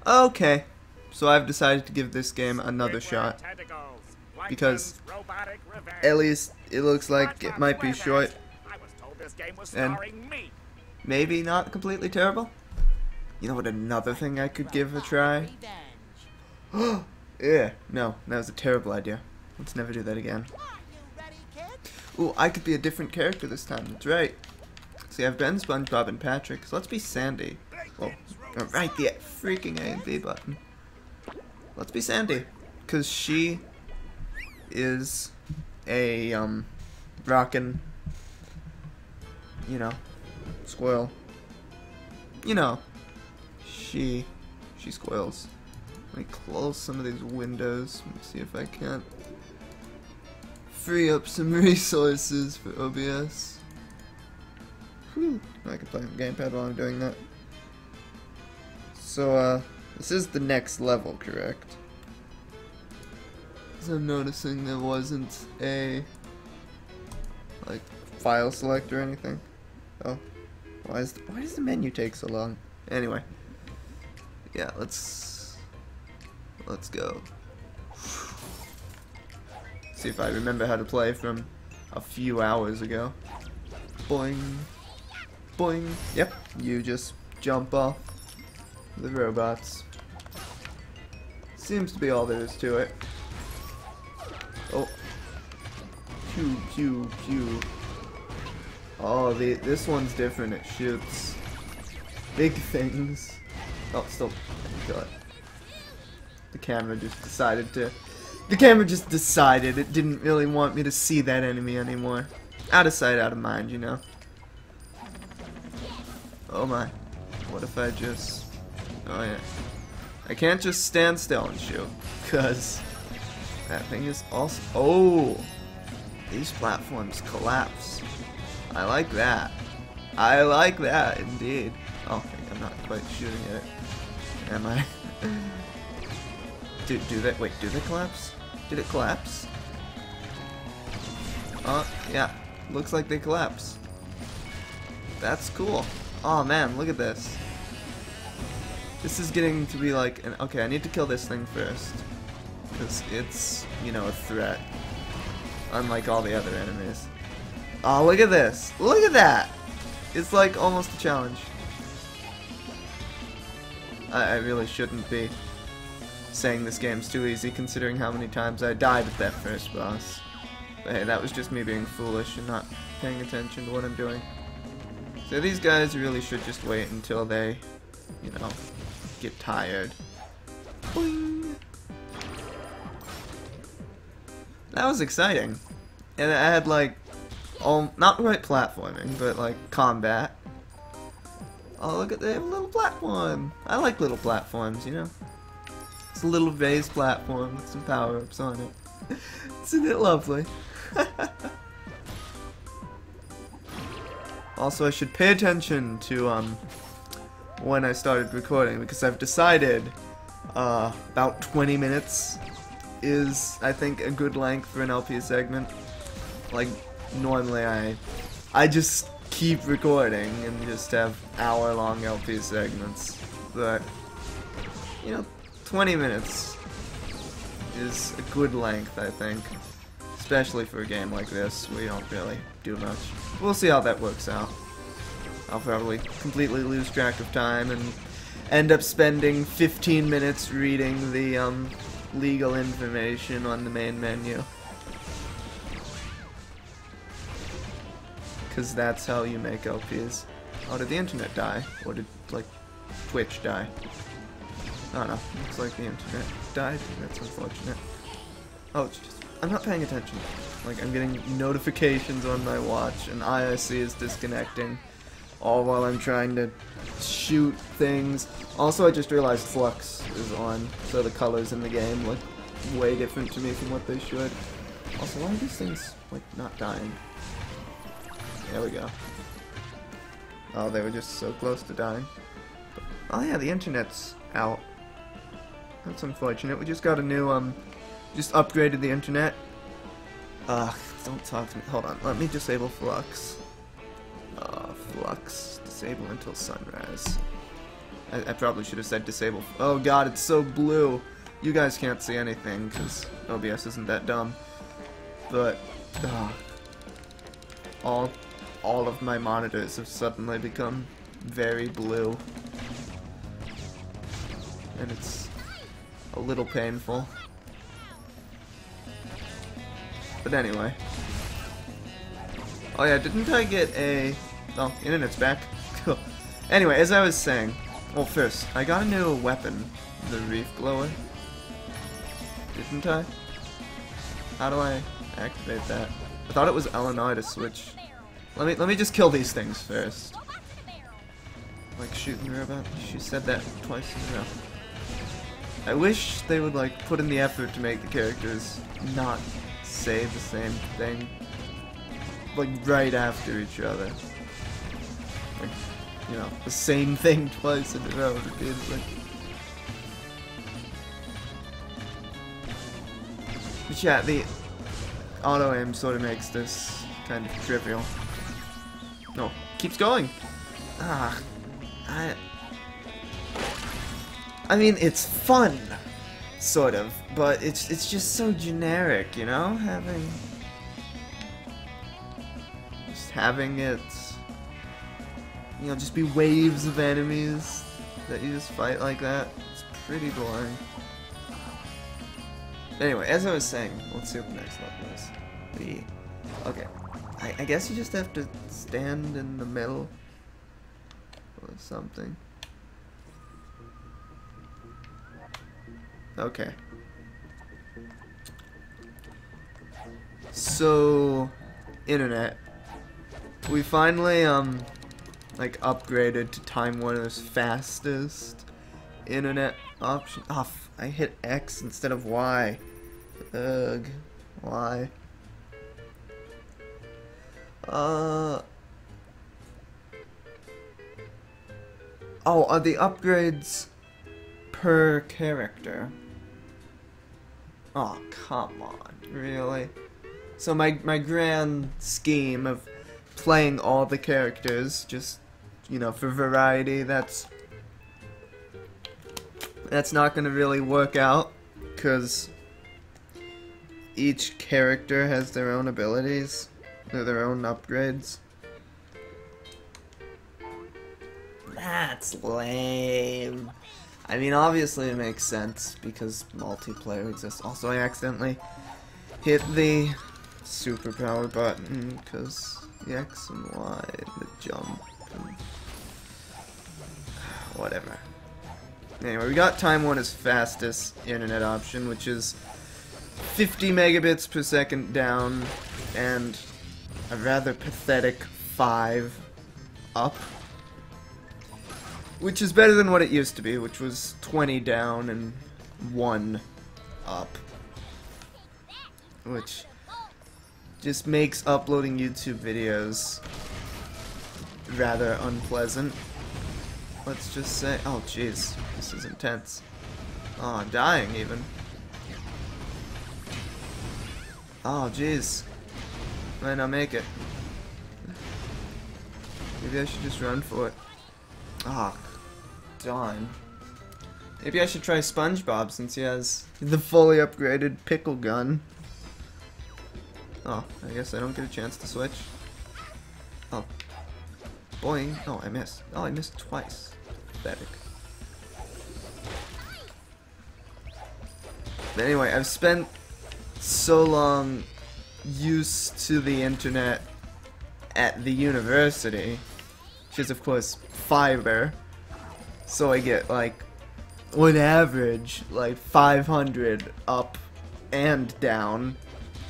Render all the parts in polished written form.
Okay, so I've decided to give this game another shot. Because at least it looks like it might be short. And maybe not completely terrible. You know what, another thing I could give a try? Yeah, no, that was a terrible idea. Let's never do that again. Ooh, I could be a different character this time, that's right. See, I've been SpongeBob and Patrick, so let's be Sandy. Oh, right, the freaking A and B button. Let's be Sandy, because she is a, rockin', you know, squirrel. You know, she squirrels. Let me close some of these windows. Let me see if I can't free up some resources for OBS. Whew. I can play on the gamepad while I'm doing that. So, this is the next level, correct? Because I'm noticing there wasn't a, like, file select or anything. Oh. Why does the menu take so long? Anyway. Yeah, let's go. See if I remember how to play from a few hours ago. Boing. Boing. Yep, you just jump off the robots. Seems to be all there is to it. Oh. Pew, pew, pew. Oh, this one's different. It shoots big things. Oh, still kill it. The camera just decided to... The camera just decided it didn't really want me to see that enemy anymore. Out of sight, out of mind, you know. Oh my. What if I just... Oh yeah. I can't just stand still and shoot. Because that thing is also... Oh! These platforms collapse. I like that. I like that, indeed. Oh, I'm not quite shooting at it. Am I? do they collapse? Did it collapse? Yeah. Looks like they collapse. That's cool. Oh man, look at this. This is getting to be like an... Okay, I need to kill this thing first. Because it's, you know, a threat. Unlike all the other enemies. Oh, look at this. Look at that! It's like almost a challenge. I really shouldn't be saying this game's too easy considering how many times I died at that first boss. But hey, that was just me being foolish and not paying attention to what I'm doing. So these guys really should just wait until they, you know, get tired. Boing. That was exciting. And I had like, not quite platforming, but like combat. Oh, look at, they have a little platform. I like little platforms, you know. It's a little vase platform with some power-ups on it. Isn't it lovely? Also, I should pay attention to when I started recording, because I've decided about 20 minutes is, I think, a good length for an LP segment. Like, normally I just keep recording and just have hour-long LP segments, but, you know, 20 minutes is a good length, I think, especially for a game like this. We don't really do much. We'll see how that works out. I'll probably completely lose track of time and end up spending 15 minutes reading the legal information on the main menu. Because that's how you make LPs. Oh, did the internet die? Or did, like, Twitch die? I don't know. Looks like the internet died. That's unfortunate. Oh, it's just... I'm not paying attention. Like, I'm getting notifications on my watch, and IRC is disconnecting. All while I'm trying to shoot things. Also, I just realized Flux is on, so the colors in the game look way different to me from what they should. Also, why are these things, like, not dying? There we go. Oh, they were just so close to dying. Oh yeah, the internet's out. That's unfortunate. We just got a new, just upgraded the internet. Don't talk to me. Hold on, let me disable Flux. Flux. Disable until sunrise. I probably should have said disable. Oh god, it's so blue. You guys can't see anything because OBS isn't that dumb. But all of my monitors have suddenly become very blue. And it's a little painful. But anyway. Oh yeah, didn't I get a... Oh, internet's back. Cool. Anyway, as I was saying, well first, I got a new weapon, the reef blower. Didn't I? How do I activate that? I thought it was L&R to switch. Let me just kill these things first. Like shooting the robot. She said that twice in a row. I wish they would like put in the effort to make the characters not say the same thing. Like right after each other. Like, you know, the same thing twice in a row repeatedly. But yeah, the auto aim sort of makes this kind of trivial. No, keeps going. I mean, it's fun, sort of, but it's just so generic, you know? Having it, you know, just be waves of enemies that you just fight like that. It's pretty boring. Anyway, as I was saying, let's see what the next level is. Okay. I guess you just have to stand in the middle or something. Okay. So, internet. We finally, like, upgraded to Time Warner's fastest internet option. Oh, I hit X instead of Y. Ugh. Why? Oh, are the upgrades per character? Oh, come on. Really? So my grand scheme of playing all the characters, just, you know, for variety, that's not gonna really work out, because each character has their own abilities, or their own upgrades. That's lame. I mean, obviously it makes sense, because multiplayer exists. Also, I accidentally hit the superpower button, because the X and Y, the jump, and whatever. Anyway, we got Time Warner's fastest internet option, which is 50 megabits per second down, and a rather pathetic 5 up. Which is better than what it used to be, which was 20 down and 1 up. Which just makes uploading YouTube videos rather unpleasant. Let's just say, oh jeez, this is intense. Oh, I'm dying even. Oh jeez, might not make it. Maybe I should just run for it. Ah, darn. Maybe I should try Spongebob since he has the fully upgraded pickle gun. Oh, I guess I don't get a chance to switch. Oh. Boing. Oh, I missed. Oh, I missed twice. Pathetic. But anyway, I've spent so long used to the internet at the university, which is of course fiber, so I get like on average like 500 up and down,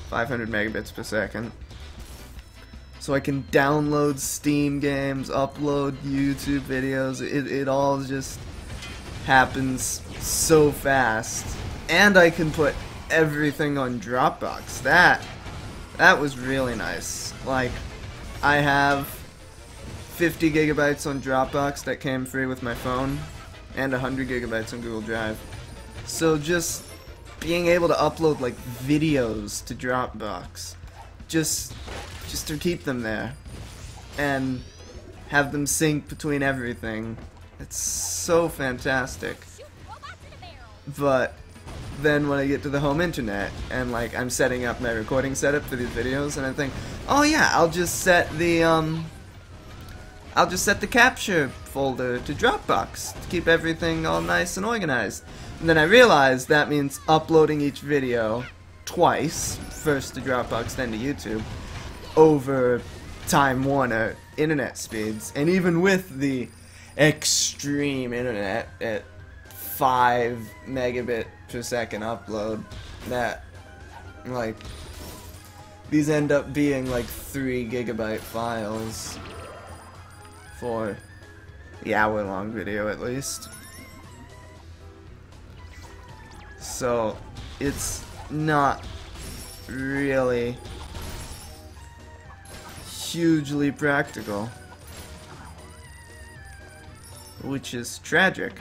500 megabits per second, so I can download Steam games, upload YouTube videos. It all just happens so fast, and I can put everything on Dropbox. That was really nice. Like, I have 50 gigabytes on Dropbox that came free with my phone, and 100 gigabytes on Google Drive. So just being able to upload like videos to Dropbox, just to keep them there, and have them sync between everything, It's so fantastic. But then when I get to the home internet and like I'm setting up my recording setup for these videos and I think, oh yeah, I'll just set the capture folder to Dropbox to keep everything all nice and organized. And then I realized that means uploading each video twice, first to Dropbox then to YouTube, over Time Warner internet speeds. And even with the extreme internet at 5 megabit per second upload, that like these end up being like 3 gigabyte files for the hour-long video at least. So it's not really hugely practical, which is tragic.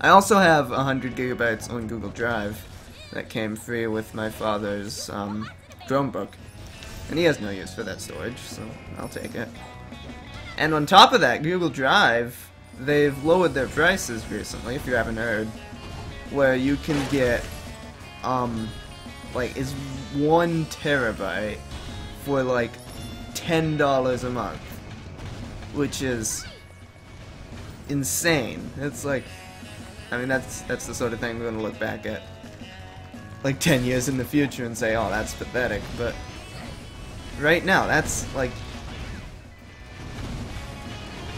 I also have 100 gigabytes on Google Drive that came free with my father's Chromebook, and he has no use for that storage, so I'll take it. And on top of that, Google Drive, they've lowered their prices recently, if you haven't heard, where you can get like is 1 terabyte for like $10 a month, which is insane. It's like, I mean, that's the sort of thing we're gonna look back at like 10 years in the future and say, oh, that's pathetic. But right now, that's like,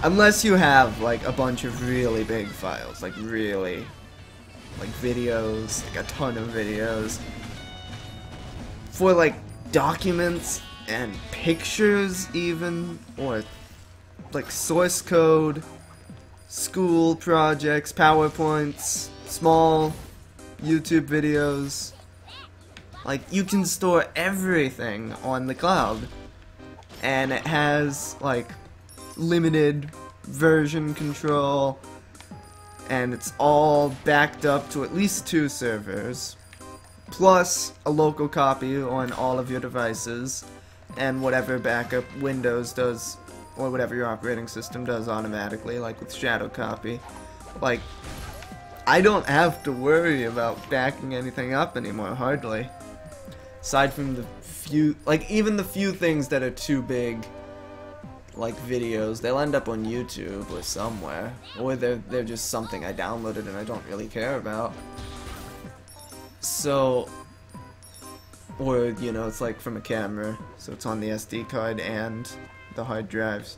unless you have like a bunch of really big files, like really like videos, like a ton of videos, for like documents and pictures even, or like source code, school projects, PowerPoints, small YouTube videos, like you can store everything on the cloud, and it has like limited version control, and it's all backed up to at least 2 servers, plus a local copy on all of your devices, and whatever backup Windows does, or whatever your operating system does automatically, like with Shadow Copy. Like, I don't have to worry about backing anything up anymore, hardly. Aside from the few, like even the few things that are too big, like videos, they'll end up on YouTube or somewhere, or they're just something I downloaded and I don't really care about. So, or you know, it's like from a camera, so it's on the SD card and the hard drives.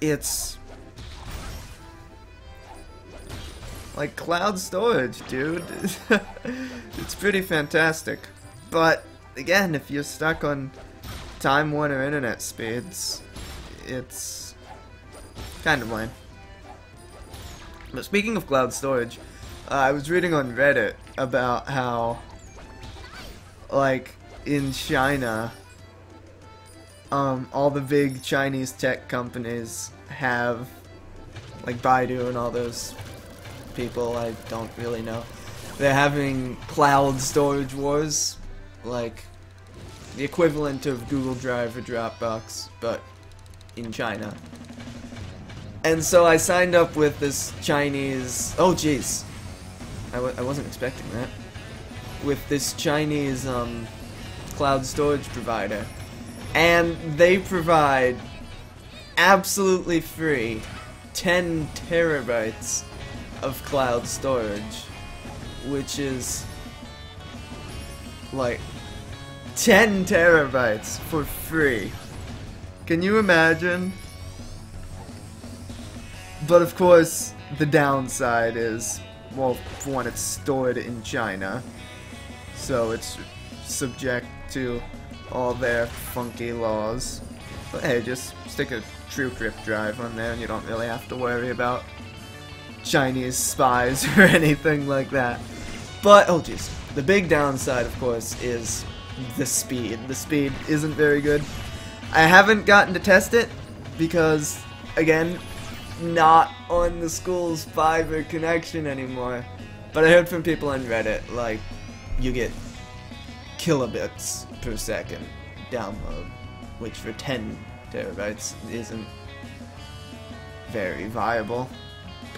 It's like cloud storage, dude. It's pretty fantastic. But again, if you're stuck on Time Warner internet speeds, it's kind of lame. But speaking of cloud storage, I was reading on Reddit about how, like, in China, all the big Chinese tech companies have, like Baidu and all those people I don't really know, they're having cloud storage wars, like the equivalent of Google Drive or Dropbox, but in China. And so I signed up with this Chinese, oh jeez, I wasn't expecting that, with this Chinese cloud storage provider, and they provide absolutely free 10 terabytes of cloud storage, which is like 10 terabytes for free. Can you imagine? But of course, the downside is, well, for one, it's stored in China, so it's subject to all their funky laws. But hey, just stick a TrueCrypt drive on there and you don't really have to worry about Chinese spies or anything like that. But, oh jeez, the big downside, of course, is the speed. The speed isn't very good. I haven't gotten to test it because, again, not on the school's fiber connection anymore. But I heard from people on Reddit, like, you get kilobits per second download, which for 10 terabytes isn't very viable.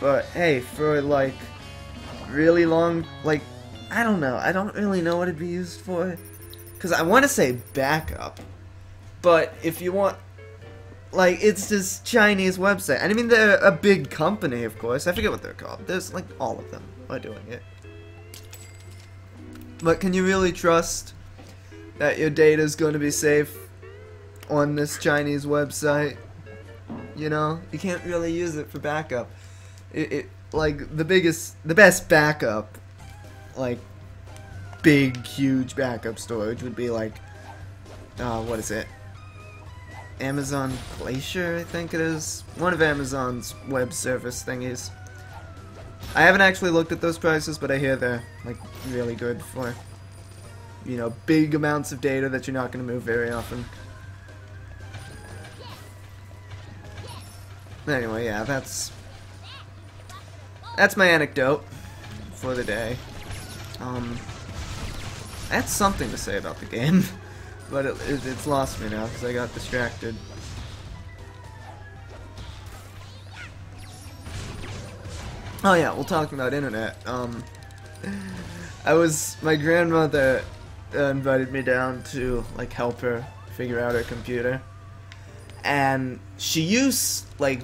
But hey, for like really long, like, I don't know, I don't really know what it'd be used for, because I want to say backup, but if you want, like, it's this Chinese website, and I mean, they're a big company, of course, I forget what they're called, there's, like, all of them are doing it, but can you really trust that your data's going to be safe on this Chinese website? You know, you can't really use it for backup. Like, the best backup, like, big, huge backup storage would be, like, what is it? Amazon Glacier, I think it is. One of Amazon's web service thingies. I haven't actually looked at those prices, but I hear they're, like, really good for, you know, big amounts of data that you're not going to move very often. Anyway, yeah, that's my anecdote for the day. I had something to say about the game, but it's lost me now because I got distracted. Oh yeah, we'll talk about internet. My grandmother invited me down to, like, help her figure out her computer. And she used, like,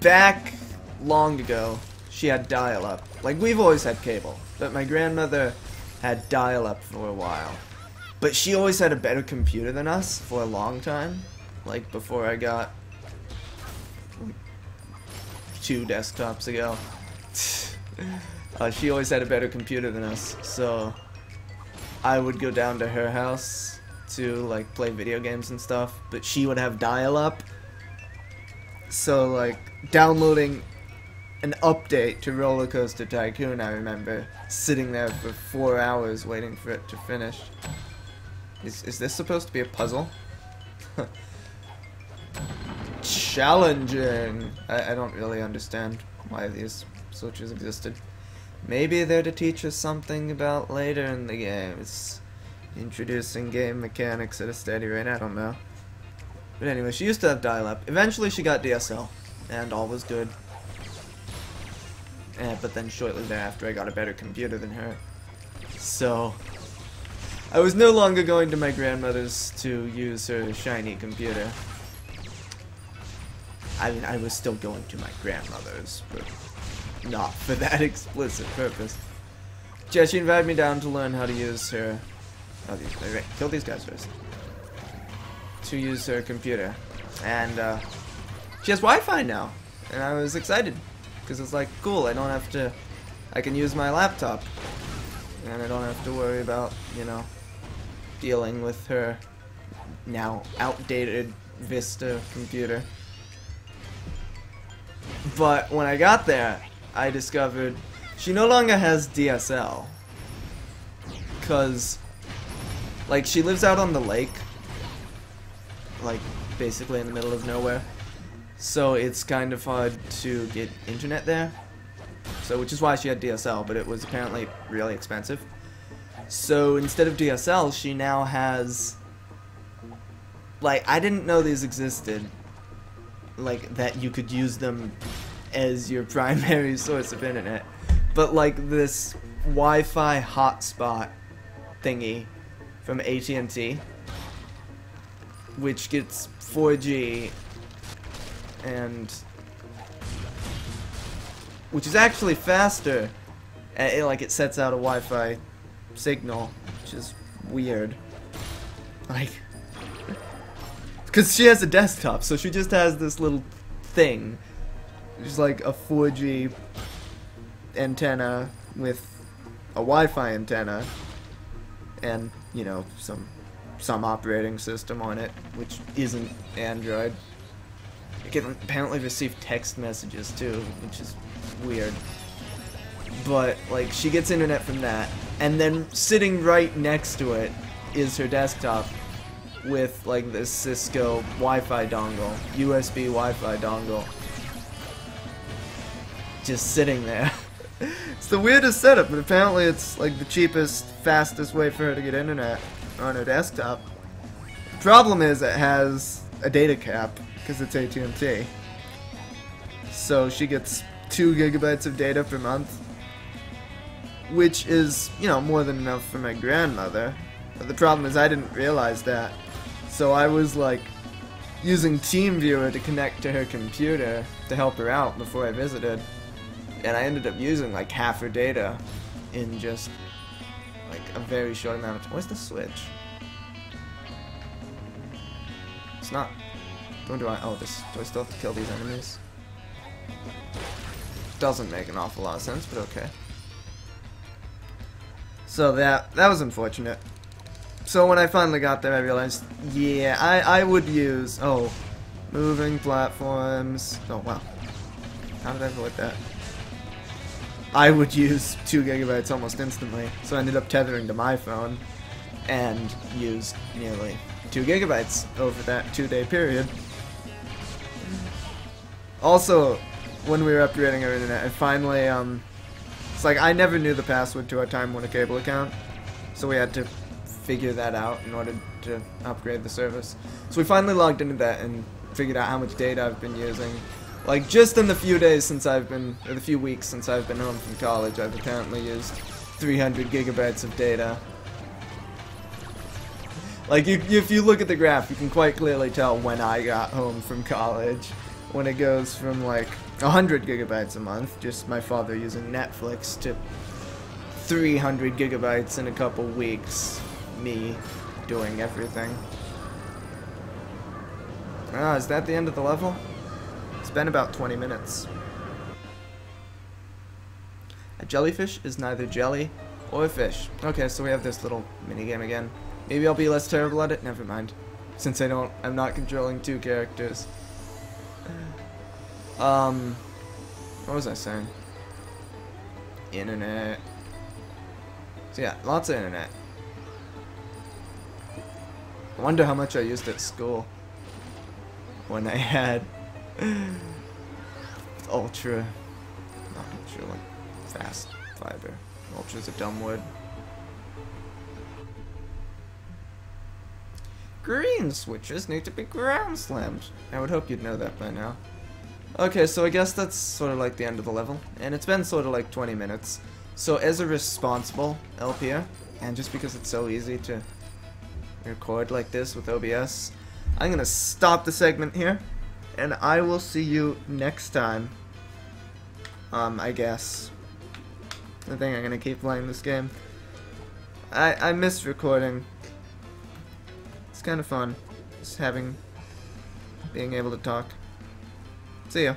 back long ago, she had dial-up. Like, we've always had cable, but my grandmother had dial-up for a while. But she always had a better computer than us for a long time. Like, before I got 2 desktops ago. She always had a better computer than us, so I would go down to her house to, like, play video games and stuff, but she would have dial-up, so, like, downloading an update to Roller Coaster Tycoon, I remember sitting there for 4 hours waiting for it to finish. Is this supposed to be a puzzle? Challenging! I don't really understand why these switches existed. Maybe they're to teach us something about later in the game. It's introducing game mechanics at a steady rate, I don't know. But anyway, she used to have dial-up. Eventually she got DSL, and all was good. But then shortly thereafter I got a better computer than her. So I was no longer going to my grandmother's to use her shiny computer. I mean, I was still going to my grandmother's, but not for that explicit purpose. Yeah, she invited me down to learn how to use her... Oh, wait, kill these guys first. To use her computer. And, she has Wi-Fi now. And I was excited. Because it's like, cool, I can use my laptop. And I don't have to worry about, you know, dealing with her now outdated Vista computer. But when I got there, I discovered she no longer has DSL. Because, like, she lives out on the lake. Like, basically in the middle of nowhere. So it's kind of hard to get internet there. So, which is why she had DSL, but it was apparently really expensive. So instead of DSL, she now has... Like, I didn't know these existed. Like, that you could use them as your primary source of internet. But, like, this Wi-Fi hotspot thingy from AT&T, which gets 4G, and which is actually faster. It sets out a Wi-Fi signal, which is weird. Like, because she has a desktop, so she just has this little thing. It's like a 4G antenna with a Wi-Fi antenna, and, you know, some operating system on it, which isn't Android. It can apparently receive text messages too, which is weird. But, like, she gets internet from that, and then sitting right next to it is her desktop with, like, this Cisco Wi-Fi dongle, USB Wi-Fi dongle, just sitting there. It's the weirdest setup, but apparently it's, like, the cheapest, fastest way for her to get internet on her desktop. The problem is it has a data cap, because it's AT&T. so she gets 2 gigabytes of data per month, which is, you know, more than enough for my grandmother. But the problem is I didn't realize that, so I was like using TeamViewer to connect to her computer to help her out before I visited, and I ended up using like half her data in just like a very short amount of time. Where's the switch? It's not. Do I still have to kill these enemies? Doesn't make an awful lot of sense, but okay. So that was unfortunate. So when I finally got there, I realized, yeah, I would use, moving platforms. Oh, wow. How did I avoid that? I would use 2 gigabytes almost instantly, so I ended up tethering to my phone and used nearly 2 gigabytes over that 2-day period. Also, when we were upgrading our internet, I finally, it's like I never knew the password to our Time Warner Cable account, so we had to figure that out in order to upgrade the service. So we finally logged into that and figured out how much data I've been using. Like, just in the few days since or the few weeks since I've been home from college, I've apparently used 300 gigabytes of data. Like, if you look at the graph, you can quite clearly tell when I got home from college. When it goes from like 100 gigabytes a month, just my father using Netflix, to 300 gigabytes in a couple weeks, me doing everything. Ah, is that the end of the level? It's been about 20 minutes. A jellyfish is neither jelly or fish. Okay, so we have this little minigame again. Maybe I'll be less terrible at it? Never mind. Since I'm not controlling 2 characters. What was I saying? Internet. So yeah, lots of internet. I wonder how much I used at school when I had ultra, like fast fiber. Ultra's a dumb word. Green switches need to be ground slammed. I would hope you'd know that by now. Okay, so I guess that's sort of like the end of the level, and it's been sort of like 20 minutes. So as a responsible LPer, and just because it's so easy to record like this with OBS, I'm gonna stop the segment here, and I will see you next time. I guess. I think I'm gonna keep playing this game. I miss recording. It's kind of fun, just being able to talk. See ya.